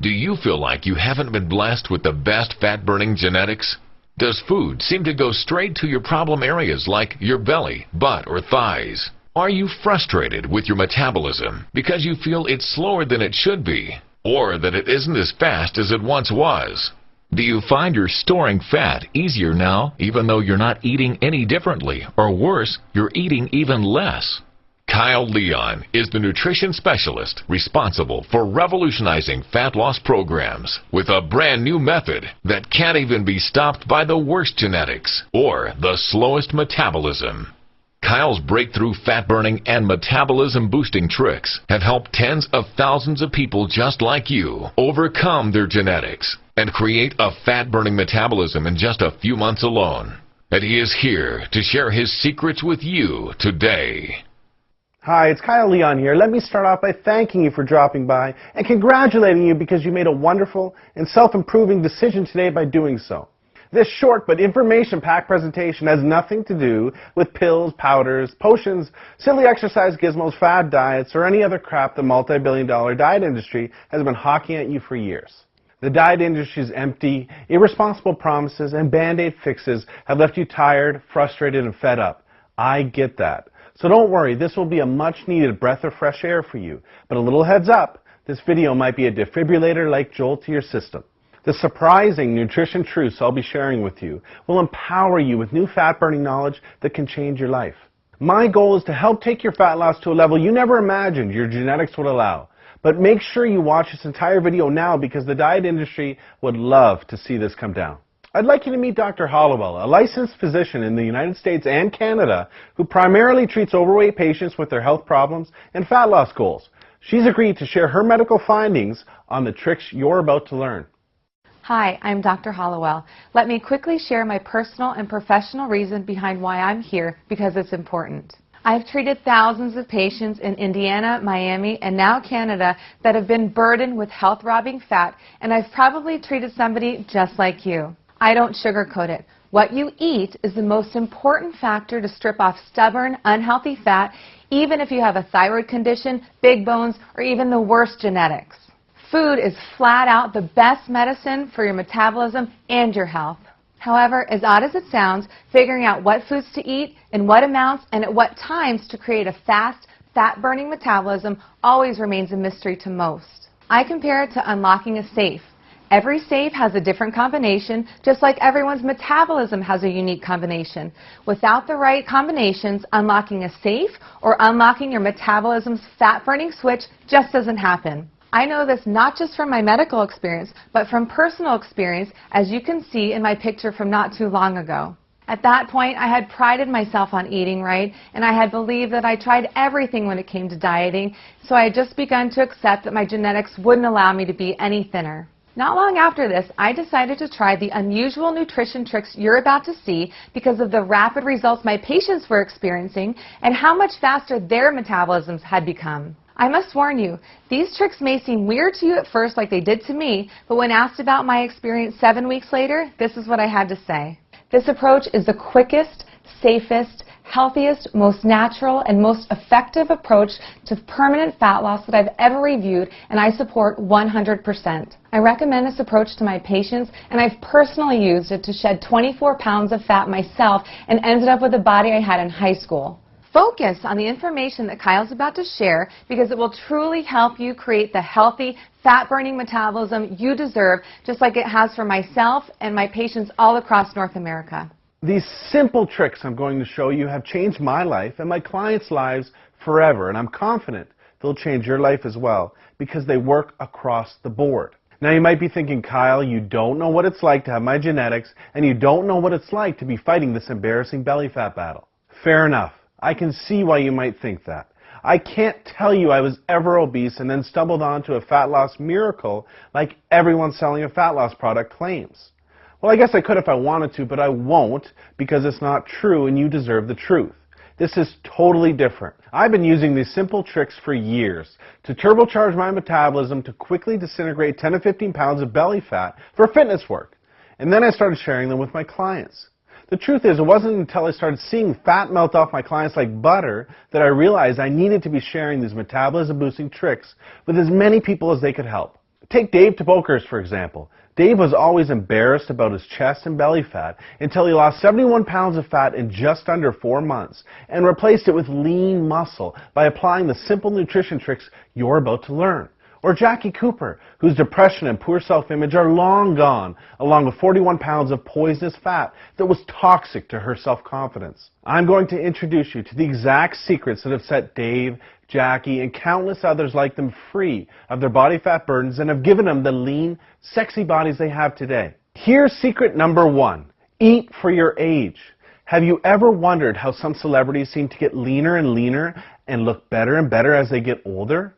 Do you feel like you haven't been blessed with the best fat-burning genetics? Does food seem to go straight to your problem areas like your belly, butt, or thighs? Are you frustrated with your metabolism because you feel it's slower than it should be, or that it isn't as fast as it once was? Do you find you're storing fat easier now, even though you're not eating any differently, or worse, you're eating even less? Kyle Leon is the nutrition specialist responsible for revolutionizing fat loss programs with a brand new method that can't even be stopped by the worst genetics or the slowest metabolism. Kyle's breakthrough fat-burning and metabolism-boosting tricks have helped tens of thousands of people just like you overcome their genetics and create a fat-burning metabolism in just a few months alone. And he is here to share his secrets with you today. Hi, it's Kyle Leon here. Let me start off by thanking you for dropping by and congratulating you because you made a wonderful and self-improving decision today by doing so. This short but information-packed presentation has nothing to do with pills, powders, potions, silly exercise gizmos, fad diets, or any other crap the multi-billion-dollar diet industry has been hawking at you for years. The diet industry's empty, irresponsible promises and band-aid fixes have left you tired, frustrated, and fed up. I get that. So don't worry, this will be a much-needed breath of fresh air for you. But a little heads up, this video might be a defibrillator-like jolt to your system. The surprising nutrition truths I'll be sharing with you will empower you with new fat-burning knowledge that can change your life. My goal is to help take your fat loss to a level you never imagined your genetics would allow. But make sure you watch this entire video now because the diet industry would love to see this come down. I'd like you to meet Dr. Hollowell, a licensed physician in the United States and Canada who primarily treats overweight patients with their health problems and fat loss goals. She's agreed to share her medical findings on the tricks you're about to learn. Hi, I'm Dr. Hollowell. Let me quickly share my personal and professional reason behind why I'm here because it's important. I've treated thousands of patients in Indiana, Miami, and now Canada that have been burdened with health-robbing fat, and I've probably treated somebody just like you. I don't sugarcoat it. What you eat is the most important factor to strip off stubborn, unhealthy fat, even if you have a thyroid condition, big bones, or even the worst genetics. Food is flat out the best medicine for your metabolism and your health. However, as odd as it sounds, figuring out what foods to eat, in what amounts, and at what times to create a fast, fat-burning metabolism always remains a mystery to most. I compare it to unlocking a safe. Every safe has a different combination, just like everyone's metabolism has a unique combination. Without the right combinations, unlocking a safe or unlocking your metabolism's fat-burning switch just doesn't happen. I know this not just from my medical experience, but from personal experience, as you can see in my picture from not too long ago. At that point, I had prided myself on eating right, and I had believed that I tried everything when it came to dieting, so I had just begun to accept that my genetics wouldn't allow me to be any thinner. Not long after this, I decided to try the unusual nutrition tricks you're about to see because of the rapid results my patients were experiencing and how much faster their metabolisms had become. I must warn you, these tricks may seem weird to you at first like they did to me, but when asked about my experience 7 weeks later, this is what I had to say. This approach is the quickest, safest, healthiest, most natural, and most effective approach to permanent fat loss that I've ever reviewed, and I support 100%. I recommend this approach to my patients, and I've personally used it to shed 24 pounds of fat myself and ended up with the body I had in high school. Focus on the information that Kyle's about to share because it will truly help you create the healthy, fat-burning metabolism you deserve, just like it has for myself and my patients all across North America. These simple tricks I'm going to show you have changed my life and my clients' lives forever, and I'm confident they'll change your life as well because they work across the board. Now you might be thinking, Kyle, you don't know what it's like to have my genetics, and you don't know what it's like to be fighting this embarrassing belly fat battle. Fair enough. I can see why you might think that. I can't tell you I was ever obese and then stumbled onto a fat loss miracle like everyone selling a fat loss product claims. Well, I guess I could if I wanted to, but I won't because it's not true and you deserve the truth. This is totally different. I've been using these simple tricks for years to turbocharge my metabolism to quickly disintegrate 10 to 15 pounds of belly fat for fitness work. And then I started sharing them with my clients. The truth is, it wasn't until I started seeing fat melt off my clients like butter that I realized I needed to be sharing these metabolism-boosting tricks with as many people as they could help. Take Dave Tabokers, for example. Dave was always embarrassed about his chest and belly fat until he lost 71 pounds of fat in just under 4 months and replaced it with lean muscle by applying the simple nutrition tricks you're about to learn. Or Jackie Cooper, whose depression and poor self-image are long gone, along with 41 pounds of poisonous fat that was toxic to her self-confidence. I'm going to introduce you to the exact secrets that have set Dave, Jackie, and countless others like them free of their body fat burdens and have given them the lean, sexy bodies they have today. Here's secret number 1. Eat for your age. Have you ever wondered how some celebrities seem to get leaner and leaner and look better and better as they get older?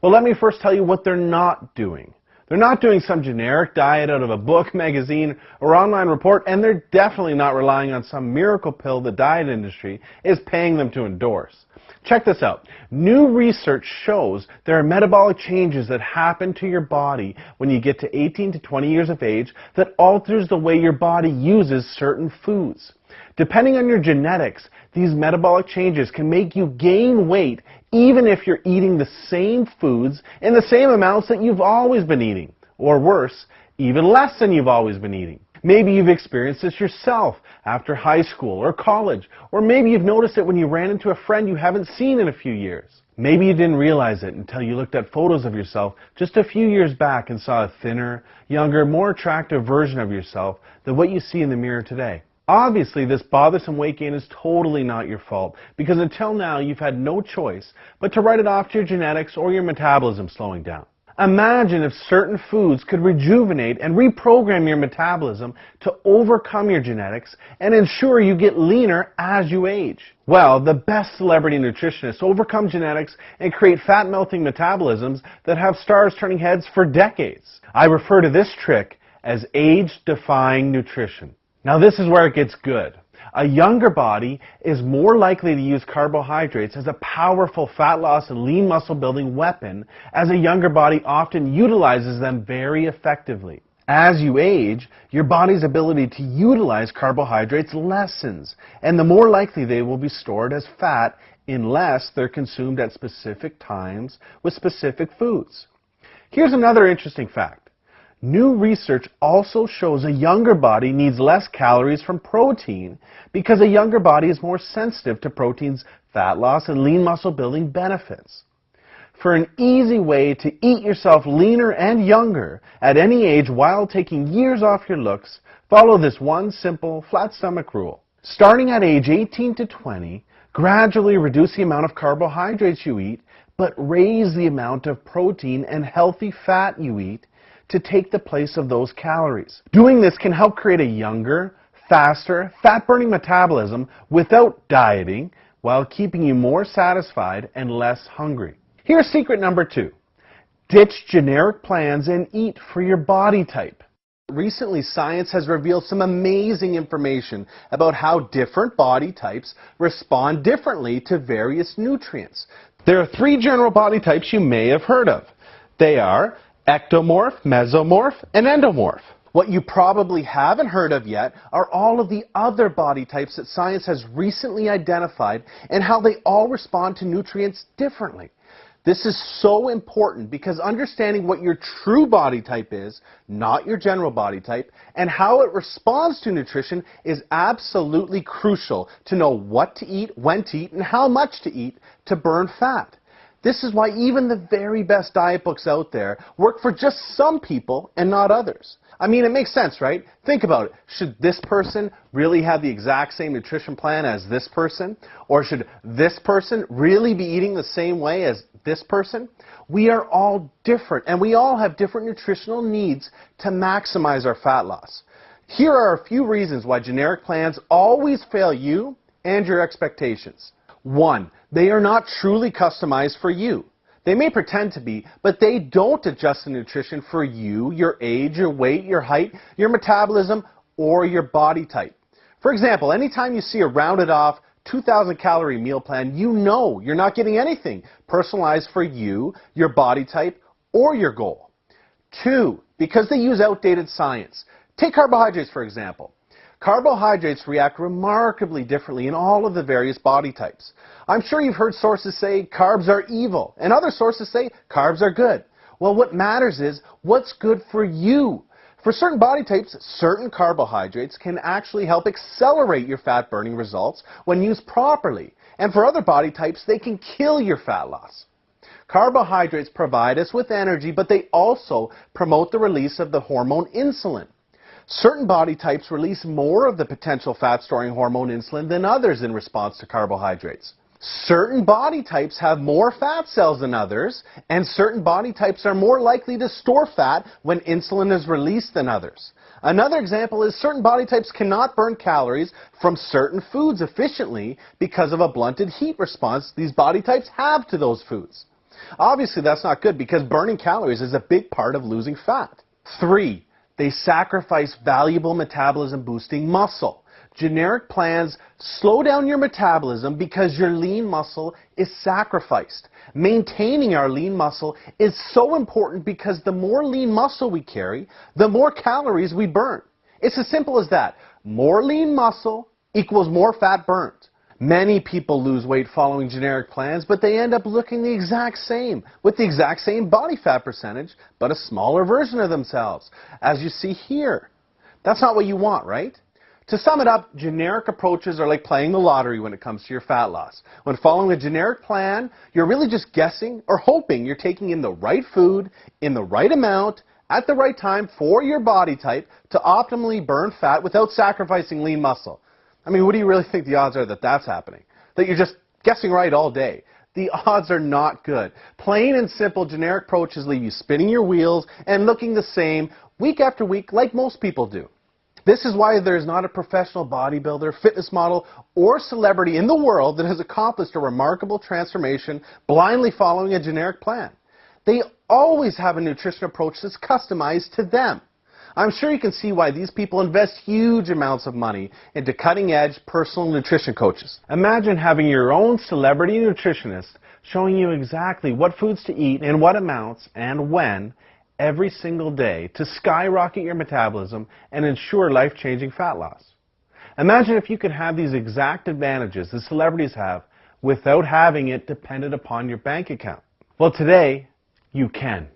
Well, let me first tell you what they're not doing. They're not doing some generic diet out of a book, magazine, or online report, and they're definitely not relying on some miracle pill the diet industry is paying them to endorse. Check this out. New research shows there are metabolic changes that happen to your body when you get to 18 to 20 years of age that alters the way your body uses certain foods. Depending on your genetics, these metabolic changes can make you gain weight even if you're eating the same foods in the same amounts that you've always been eating. Or worse, even less than you've always been eating. Maybe you've experienced this yourself after high school or college, or maybe you've noticed it when you ran into a friend you haven't seen in a few years. Maybe you didn't realize it until you looked at photos of yourself just a few years back and saw a thinner, younger, more attractive version of yourself than what you see in the mirror today. Obviously, this bothersome weight gain is totally not your fault, because until now you've had no choice but to write it off to your genetics or your metabolism slowing down. Imagine if certain foods could rejuvenate and reprogram your metabolism to overcome your genetics and ensure you get leaner as you age. Well, the best celebrity nutritionists overcome genetics and create fat-melting metabolisms that have stars turning heads for decades. I refer to this trick as age-defying nutrition. Now this is where it gets good. A younger body is more likely to use carbohydrates as a powerful fat loss and lean muscle building weapon, as a younger body often utilizes them very effectively. As you age, your body's ability to utilize carbohydrates lessens, and the more likely they will be stored as fat unless they're consumed at specific times with specific foods. Here's another interesting fact. New research also shows a younger body needs less calories from protein because a younger body is more sensitive to protein's fat loss and lean muscle building benefits. For an easy way to eat yourself leaner and younger at any age while taking years off your looks, follow this one simple flat stomach rule. Starting at age 18 to 20, gradually reduce the amount of carbohydrates you eat, but raise the amount of protein and healthy fat you eat to take the place of those calories. Doing this can help create a younger, faster, fat-burning metabolism without dieting while keeping you more satisfied and less hungry. Here's secret number 2. Ditch generic plans and eat for your body type. Recently, science has revealed some amazing information about how different body types respond differently to various nutrients. There are 3 general body types you may have heard of. They are ectomorph, mesomorph, and endomorph. What you probably haven't heard of yet are all of the other body types that science has recently identified and how they all respond to nutrients differently. This is so important because understanding what your true body type is, not your general body type, and how it responds to nutrition is absolutely crucial to know what to eat, when to eat, and how much to eat to burn fat. This is why even the very best diet books out there work for just some people and not others. I mean, it makes sense, right? Think about it. Should this person really have the exact same nutrition plan as this person? Or should this person really be eating the same way as this person? We are all different, and we all have different nutritional needs to maximize our fat loss. Here are a few reasons why generic plans always fail you and your expectations. 1. They are not truly customized for you. They may pretend to be, but they don't adjust the nutrition for you, your age, your weight, your height, your metabolism, or your body type. For example, anytime you see a rounded off 2,000 calorie meal plan, you know you're not getting anything personalized for you, your body type, or your goal. 2. Because they use outdated science. Take carbohydrates, for example. Carbohydrates react remarkably differently in all of the various body types. I'm sure you've heard sources say carbs are evil, and other sources say carbs are good. Well, what matters is what's good for you. For certain body types, certain carbohydrates can actually help accelerate your fat-burning results when used properly. And for other body types, they can kill your fat loss. Carbohydrates provide us with energy, but they also promote the release of the hormone insulin. Certain body types release more of the potential fat-storing hormone insulin than others in response to carbohydrates. Certain body types have more fat cells than others, and certain body types are more likely to store fat when insulin is released than others. Another example is certain body types cannot burn calories from certain foods efficiently because of a blunted heat response these body types have to those foods. Obviously, that's not good because burning calories is a big part of losing fat. 3. They sacrifice valuable metabolism-boosting muscle. Generic plans slow down your metabolism because your lean muscle is sacrificed. Maintaining our lean muscle is so important because the more lean muscle we carry, the more calories we burn. It's as simple as that. More lean muscle equals more fat burnt. Many people lose weight following generic plans, but they end up looking the exact same, with the exact same body fat percentage, but a smaller version of themselves, as you see here. That's not what you want, right? To sum it up, generic approaches are like playing the lottery when it comes to your fat loss. When following a generic plan, you're really just guessing or hoping you're taking in the right food, in the right amount, at the right time for your body type to optimally burn fat without sacrificing lean muscle. I mean, what do you really think the odds are that that's happening? That you're just guessing right all day? The odds are not good. Plain and simple generic approaches leave you spinning your wheels and looking the same week after week like most people do. This is why there is not a professional bodybuilder, fitness model, or celebrity in the world that has accomplished a remarkable transformation blindly following a generic plan. They always have a nutrition approach that's customized to them. I'm sure you can see why these people invest huge amounts of money into cutting-edge personal nutrition coaches. Imagine having your own celebrity nutritionist showing you exactly what foods to eat in what amounts and when every single day to skyrocket your metabolism and ensure life-changing fat loss. Imagine if you could have these exact advantages the celebrities have without having it dependent upon your bank account. Well, today, you can.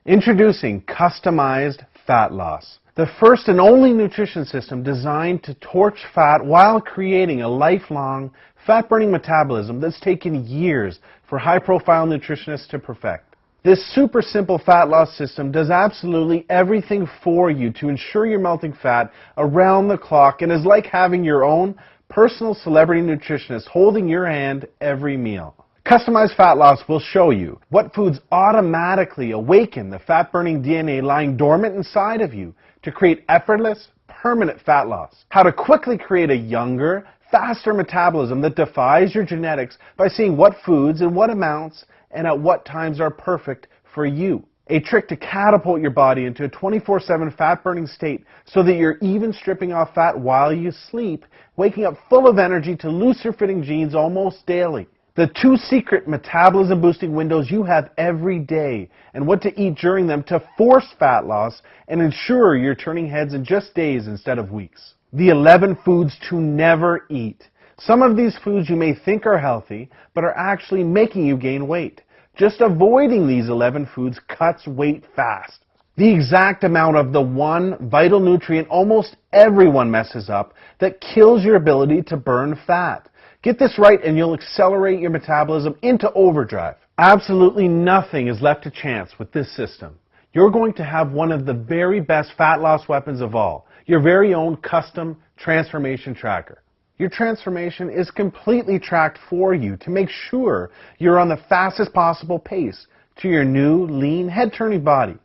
Introducing Customized Fat Loss, the first and only nutrition system designed to torch fat while creating a lifelong fat-burning metabolism that's taken years for high-profile nutritionists to perfect. This super simple fat loss system does absolutely everything for you to ensure you're melting fat around the clock and is like having your own personal celebrity nutritionist holding your hand every meal. Customized Fat Loss will show you what foods automatically awaken the fat-burning DNA lying dormant inside of you to create effortless, permanent fat loss. How to quickly create a younger, faster metabolism that defies your genetics by seeing what foods and what amounts and at what times are perfect for you. A trick to catapult your body into a 24/7 fat-burning state so that you're even stripping off fat while you sleep, waking up full of energy to looser-fitting jeans almost daily. The 2 secret metabolism-boosting windows you have every day and what to eat during them to force fat loss and ensure you're turning heads in just days instead of weeks. The 11 foods to never eat. Some of these foods you may think are healthy, but are actually making you gain weight. Just avoiding these 11 foods cuts weight fast. The exact amount of the one vital nutrient almost everyone messes up that kills your ability to burn fat. Get this right and you'll accelerate your metabolism into overdrive. Absolutely nothing is left to chance with this system. You're going to have one of the very best fat loss weapons of all, your very own custom transformation tracker. Your transformation is completely tracked for you to make sure you're on the fastest possible pace to your new, lean, head-turning body.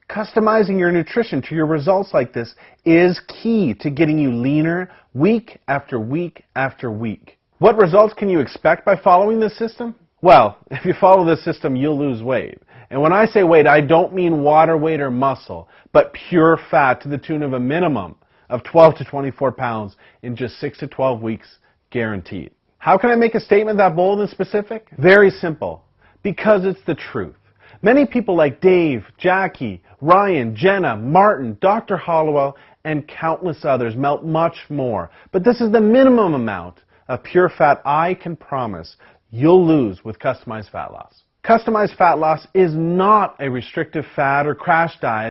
Customizing your nutrition to your results like this is key to getting you leaner week after week after week. What results can you expect by following this system? Well, if you follow this system, you'll lose weight. And when I say weight, I don't mean water weight or muscle, but pure fat to the tune of a minimum of 12 to 24 pounds in just 6 to 12 weeks, guaranteed. How can I make a statement that bold and specific? Very simple. Because it's the truth. Many people like Dave, Jackie, Ryan, Jenna, Martin, Dr. Hollowell, and countless others melt much more. But this is the minimum amount of pure fat I can promise you'll lose with Customized Fat Loss. Customized fat loss is not a restrictive fad or crash diet.